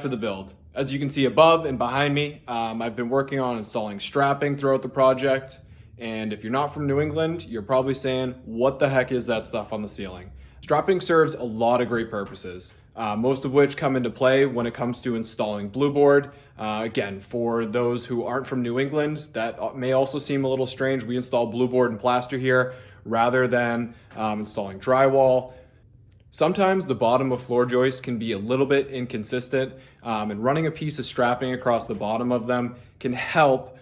to the build. As you can see above and behind me, I've been working on installing strapping throughout the project. And if you're not from New England, you're probably saying, what the heck is that stuff on the ceiling? Strapping serves a lot of great purposes, most of which come into play when it comes to installing blueboard. Again, for those who aren't from New England, that may also seem a little strange. We install blueboard and plaster here rather than installing drywall. Sometimes the bottom of floor joists can be a little bit inconsistent, and running a piece of strapping across the bottom of them can help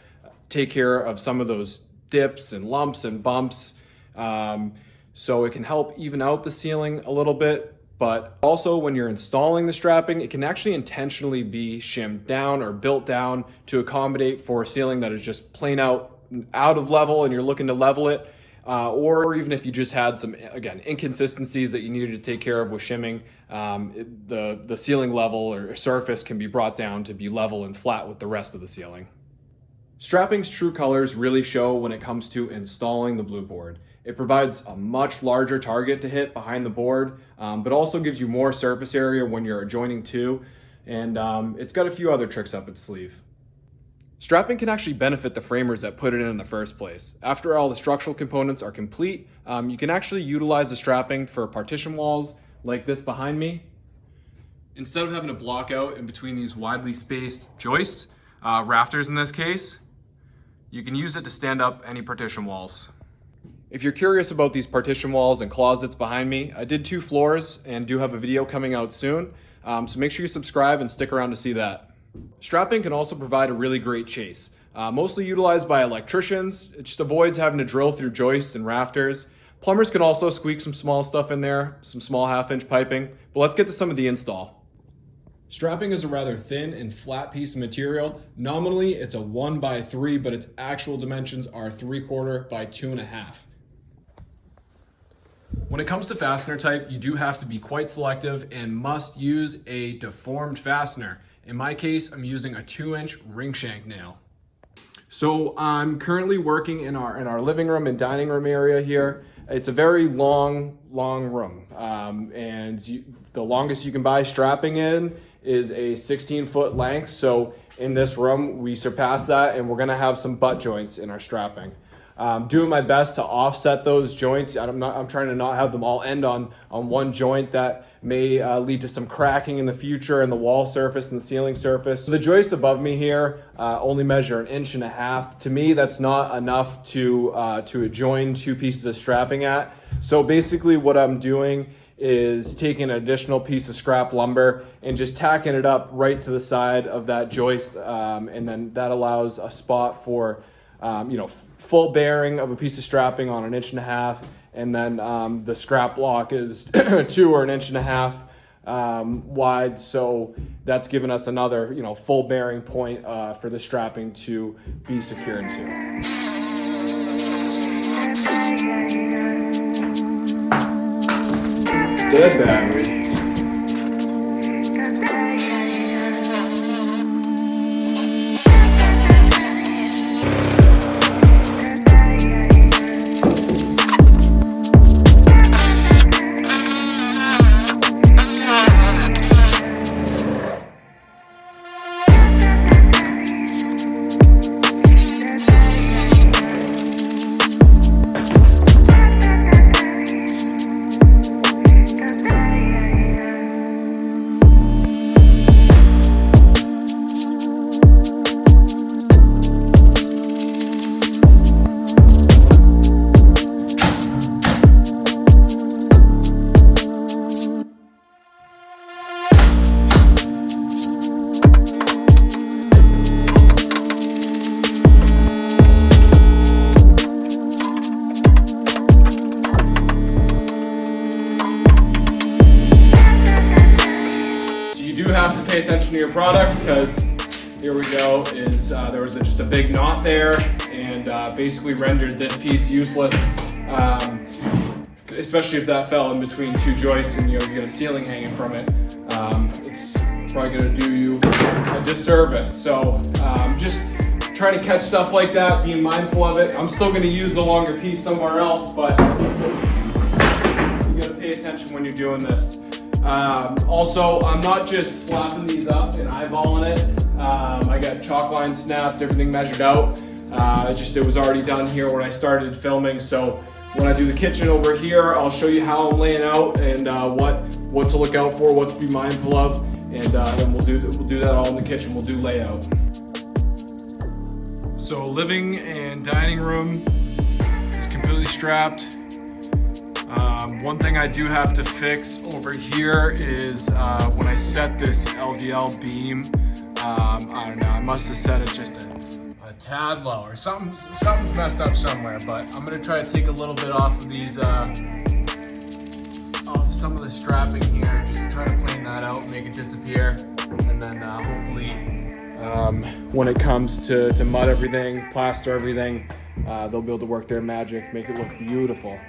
take care of some of those dips and lumps and bumps. So it can help even out the ceiling a little bit, but also when you're installing the strapping, it can actually intentionally be shimmed down or built down to accommodate for a ceiling that is just plain out of level and you're looking to level it. Or even if you just had some, again, inconsistencies that you needed to take care of with shimming, the ceiling level or surface can be brought down to be level and flat with the rest of the ceiling. Strapping's true colors really show when it comes to installing the blueboard. It provides a much larger target to hit behind the board, but also gives you more surface area when you're joining two, and it's got a few other tricks up its sleeve. Strapping can actually benefit the framers that put it in the first place. After all the structural components are complete, you can actually utilize the strapping for partition walls like this behind me. Instead of having to block out in between these widely spaced joists, rafters in this case, you can use it to stand up any partition walls. If you're curious about these partition walls and closets behind me, I did 2 floors and do have a video coming out soon, so make sure you subscribe and stick around to see that. Strapping can also provide a really great chase. Mostly utilized by electricians, it just avoids having to drill through joists and rafters. Plumbers can also squeak some small stuff in there, some small 1/2-inch piping, but let's get to some of the install. Strapping is a rather thin and flat piece of material. Nominally, it's a 1x3, but its actual dimensions are 3/4 by 2.5. When it comes to fastener type, you do have to be quite selective and must use a deformed fastener. In my case, I'm using a 2-inch ring shank nail. So I'm currently working in our living room and dining room area here. It's a very long room, and the longest you can buy strapping in is a 16-foot length. So in this room, we surpass that, and we're gonna have some butt joints in our strapping. Doing my best to offset those joints. I'm trying to not have them all end on one joint that may lead to some cracking in the future in the wall surface and the ceiling surface. So the joists above me here only measure 1.5 inches. To me, that's not enough to join 2 pieces of strapping at. So basically what I'm doing is taking an additional piece of scrap lumber and just tacking it up right to the side of that joist, and then that allows a spot for full bearing of a piece of strapping on 1.5 inches, and then the scrap block is 2 or 1.5 inches wide, so that's given us another full bearing point for the strapping to be secured to. Dead battery. Have to pay attention to your product, because here we go, there was just a big knot there, and basically rendered this piece useless, especially if that fell in between 2 joists and you get a ceiling hanging from it. It's probably going to do you a disservice. So just trying to catch stuff like that, being mindful of it. I'm still going to use the longer piece somewhere else, but you got to pay attention when you're doing this. Also, I'm not just slapping these up and eyeballing it. I got chalk line snapped, everything measured out. It was already done here when I started filming. So when I do the kitchen over here, I'll show you how I'm laying out and what to look out for, what to be mindful of, and then we'll do that all in the kitchen. We'll do layout. So living and dining room is completely strapped. One thing I do have to fix over here is when I set this LVL beam, I don't know, I must have set it just a tad low or something's messed up somewhere, but I'm gonna try to take a little bit off of these, off some of the strapping here, just to try to plane that out, make it disappear, and then hopefully when it comes to mud everything, plaster everything, they'll be able to work their magic, make it look beautiful.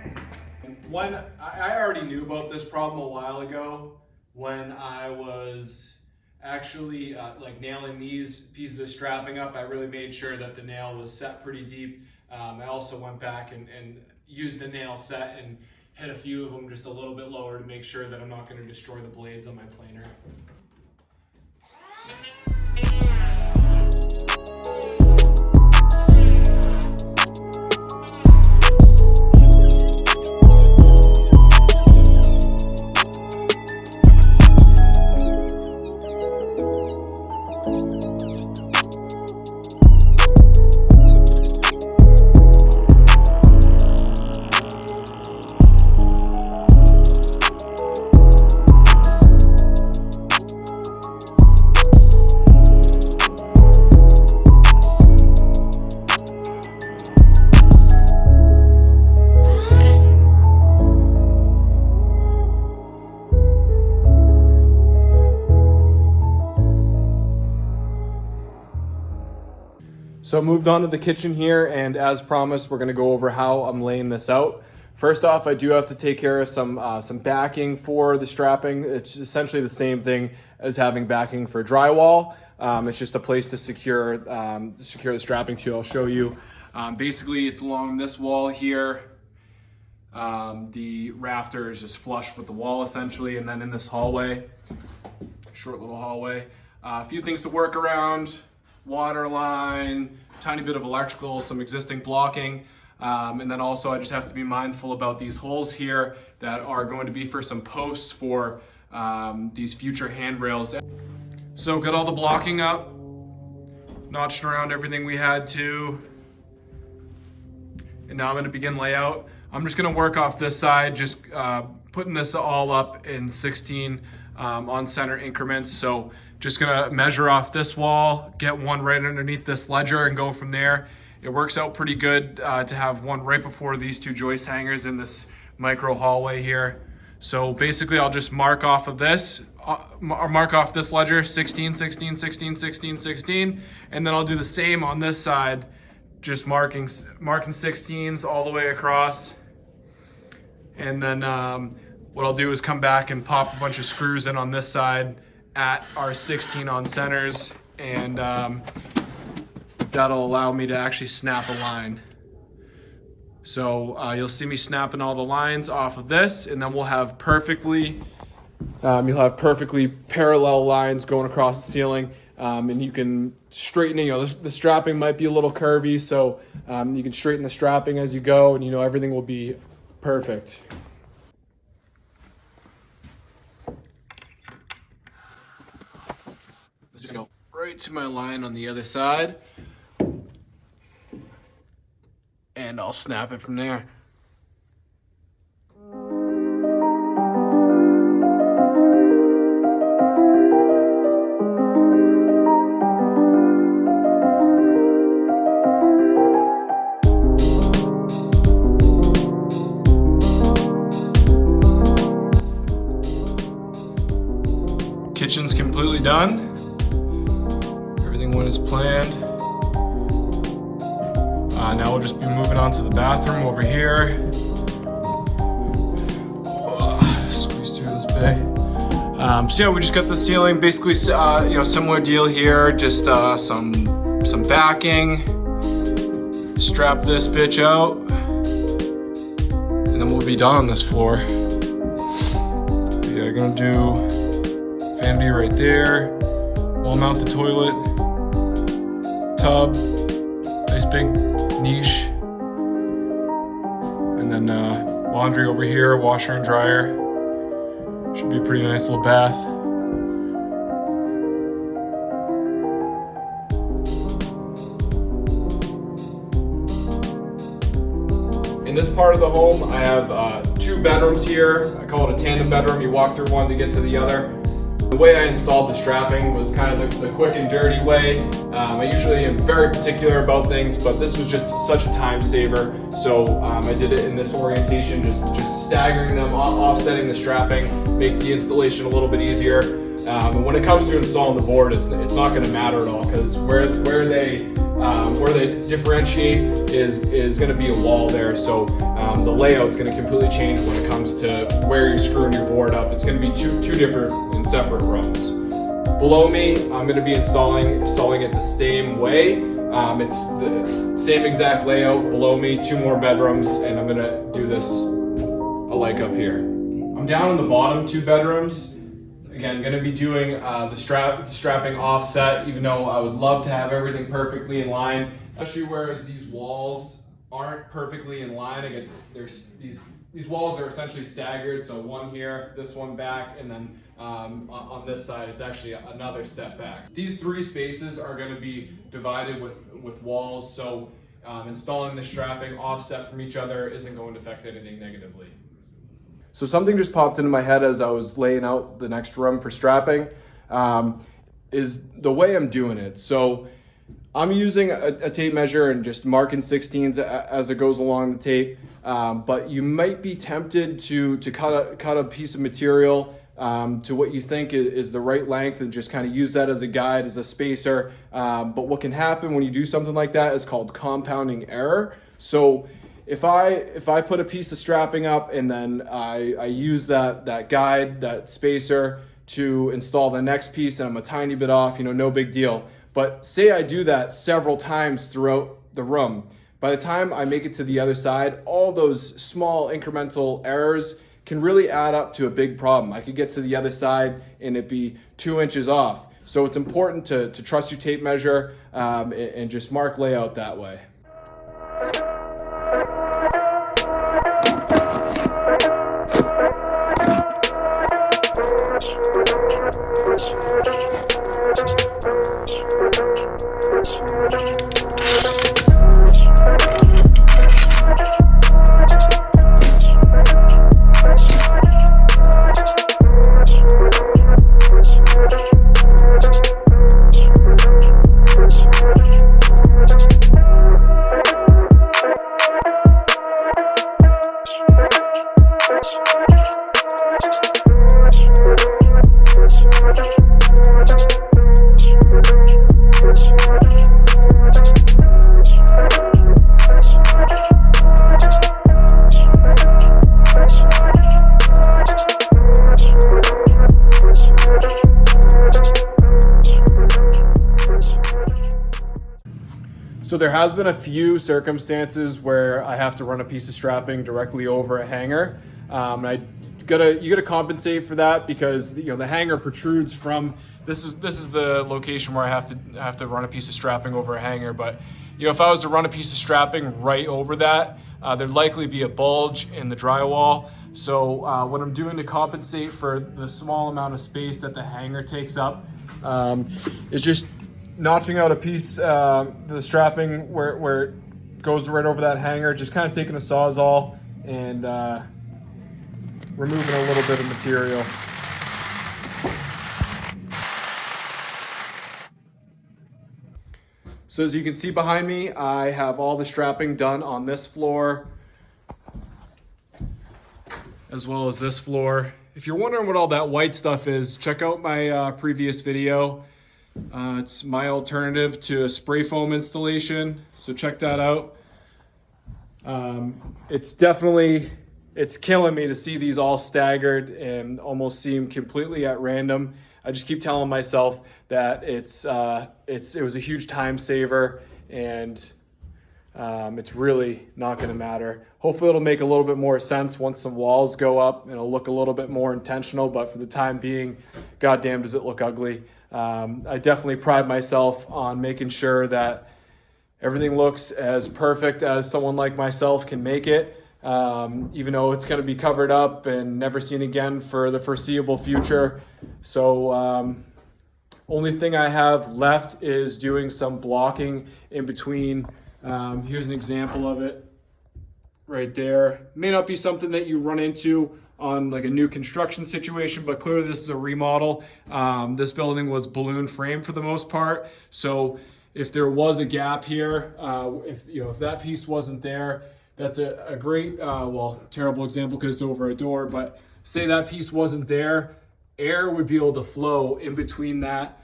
When I already knew about this problem a while ago when I was actually like nailing these pieces of strapping up. I really made sure that the nail was set pretty deep. I also went back and used the nail set and hit a few of them just a little bit lower to make sure that I'm not going to destroy the blades on my planer. So moved on to the kitchen here, and as promised, we're gonna go over how I'm laying this out. First off, I do have to take care of some backing for the strapping. It's essentially the same thing as having backing for drywall. It's just a place to secure the strapping to. I'll show you. Basically, it's along this wall here. The rafter is just flush with the wall essentially, and then in this hallway, short little hallway, a few things to work around. Water line, tiny bit of electrical, some existing blocking, and then also I just have to be mindful about these holes here that are going to be for some posts for these future handrails. So got all the blocking up, notched around everything we had to, and now I'm going to begin layout. I'm just going to work off this side, just putting this all up in 16 on center increments. So just gonna measure off this wall, get one right underneath this ledger and go from there. It works out pretty good to have one right before these two joist hangers in this micro hallway here. So basically I'll just mark off of this, mark off this ledger, 16, 16, 16, 16, 16, and then I'll do the same on this side, just marking 16s all the way across. And then what I'll do is come back and pop a bunch of screws in on this side at our 16 on centers, and that'll allow me to actually snap a line. So you'll see me snapping all the lines off of this, and then we'll have you'll have perfectly parallel lines going across the ceiling, and you can straighten it. The strapping might be a little curvy, so you can straighten the strapping as you go, and everything will be perfect. Just go right to my line on the other side, and I'll snap it from there. Kitchen's completely done. Everything went as planned. Now we'll just be moving on to the bathroom over here. Squeeze through this bay. So yeah, we just got the ceiling. Basically, similar deal here. Just some backing. Strap this bitch out, and then we'll be done on this floor. Okay, I'm gonna do vanity right there. Wall mount the toilet, tub, nice big niche, and then laundry over here, washer and dryer. Should be a pretty nice little bath. In this part of the home, I have 2 bedrooms here. I call it a tandem bedroom. You walk through one to get to the other. The way I installed the strapping was kind of the quick and dirty way. I usually am very particular about things, but this was just such a time saver. So I did it in this orientation, just staggering them, offsetting the strapping, make the installation a little bit easier. And when it comes to installing the board, it's not going to matter at all, because where they differentiate is going to be a wall there. So the layout's going to completely change when it comes to where you're screwing your board up. It's going to be two different and separate rooms. Below me, I'm going to be installing it the same way. It's the same exact layout. Below me, 2 more bedrooms, and I'm going to do this alike up here. I'm down in the bottom 2 bedrooms. Again, going to be doing the strapping offset, even though I would love to have everything perfectly in line. Especially whereas these walls aren't perfectly in line. These walls are essentially staggered, so one here, this one back, and then on this side, it's actually another step back. These 3 spaces are going to be divided with walls, so installing the strapping offset from each other isn't going to affect anything negatively. So something just popped into my head as I was laying out the next room for strapping, is the way I'm doing it. So I'm using a tape measure and just marking 16s as it goes along the tape, but you might be tempted to cut a piece of material to what you think is the right length and just kind of use that as a guide, as a spacer. But what can happen when you do something like that is called compounding error. So if I put a piece of strapping up and then I use that guide, that spacer, to install the next piece, and I'm a tiny bit off, no big deal. But say I do that several times throughout the room. By the time I make it to the other side, all those small incremental errors can really add up to a big problem. I could get to the other side and it be 2 inches off. So it's important to trust your tape measure and just mark layout that way. So there has been a few circumstances where I have to run a piece of strapping directly over a hanger. You gotta compensate for that because the hanger protrudes from this is the location where I have to run a piece of strapping over a hanger. But if I was to run a piece of strapping right over that, there'd likely be a bulge in the drywall. So what I'm doing to compensate for the small amount of space that the hanger takes up is just notching out a piece, the strapping where it goes right over that hanger, just kind of taking a Sawzall and removing a little bit of material. So as you can see behind me, I have all the strapping done on this floor, as well as this floor. If you're wondering what all that white stuff is, check out my previous video. It's my alternative to a spray foam installation, so check that out. It's killing me to see these all staggered and almost seem completely at random. I just keep telling myself that it was a huge time saver, and it's really not going to matter. Hopefully it'll make a little bit more sense once some walls go up and it'll look a little bit more intentional, but for the time being, goddamn does it look ugly. I definitely pride myself on making sure that everything looks as perfect as someone like myself can make it, even though it's going to be covered up and never seen again for the foreseeable future. So only thing I have left is doing some blocking in between. Here's an example of it right there. May not be something that you run into on like a new construction situation, but clearly this is a remodel. This building was balloon framed for the most part. So if there was a gap here, if that piece wasn't there, that's a great, terrible example because it's over a door, but say that piece wasn't there, air would be able to flow in between that.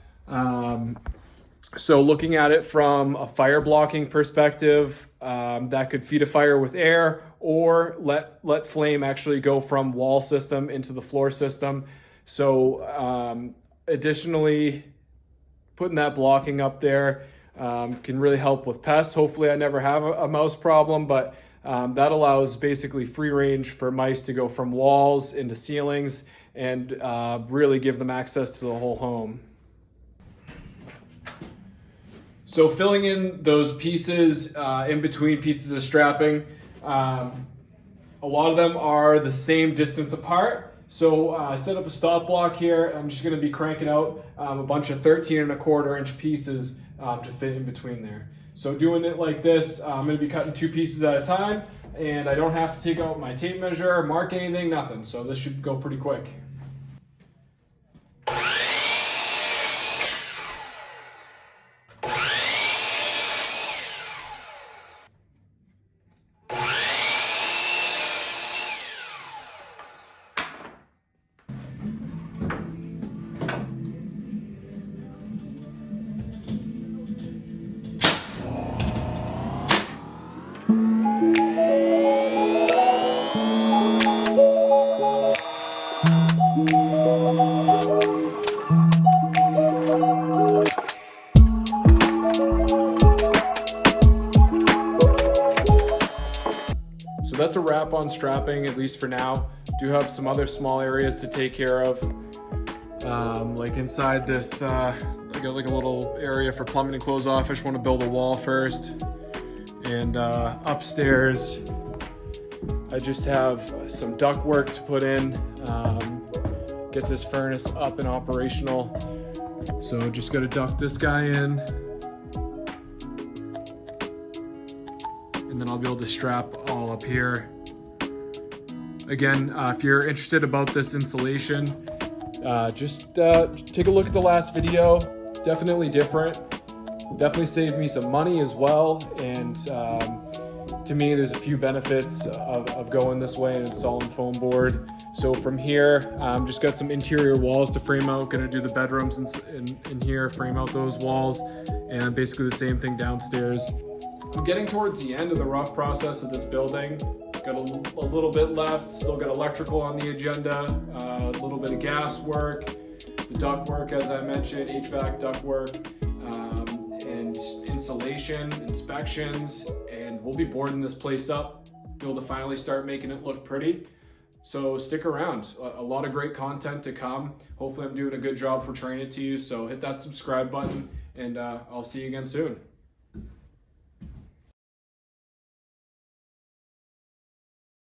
So looking at it from a fire blocking perspective, that could feed a fire with air or let flame actually go from wall system into the floor system. So additionally, putting that blocking up there can really help with pests. Hopefully I never have a mouse problem, but that allows basically free range for mice to go from walls into ceilings and really give them access to the whole home. So filling in those pieces in between pieces of strapping, a lot of them are the same distance apart. So I set up a stop block here. I'm just going to be cranking out a bunch of 13.25-inch pieces to fit in between there. So doing it like this, I'm going to be cutting 2 pieces at a time, and I don't have to take out my tape measure, mark anything, nothing. So this should go pretty quick. So that's a wrap on strapping, at least for now. Do have some other small areas to take care of. Like inside this, I got like a little area for plumbing and clothes off. I just want to build a wall first. And upstairs, I just have some duct work to put in, get this furnace up and operational. So just got to duct this guy in. And then I'll be able to strap all up here. Again, if you're interested about this insulation, just take a look at the last video. Definitely different. Definitely saved me some money as well. And to me, there's a few benefits of going this way and installing foam board. So from here, just got some interior walls to frame out. Gonna do the bedrooms in here, frame out those walls, and basically the same thing downstairs. I'm getting towards the end of the rough process of this building. Got a little bit left, still got electrical on the agenda, a little bit of gas work, the duct work as I mentioned, HVAC duct work, and insulation, inspections, and we'll be boarding this place up, be able to finally start making it look pretty. So stick around, a lot of great content to come. Hopefully I'm doing a good job portraying it to you, so hit that subscribe button, and I'll see you again soon.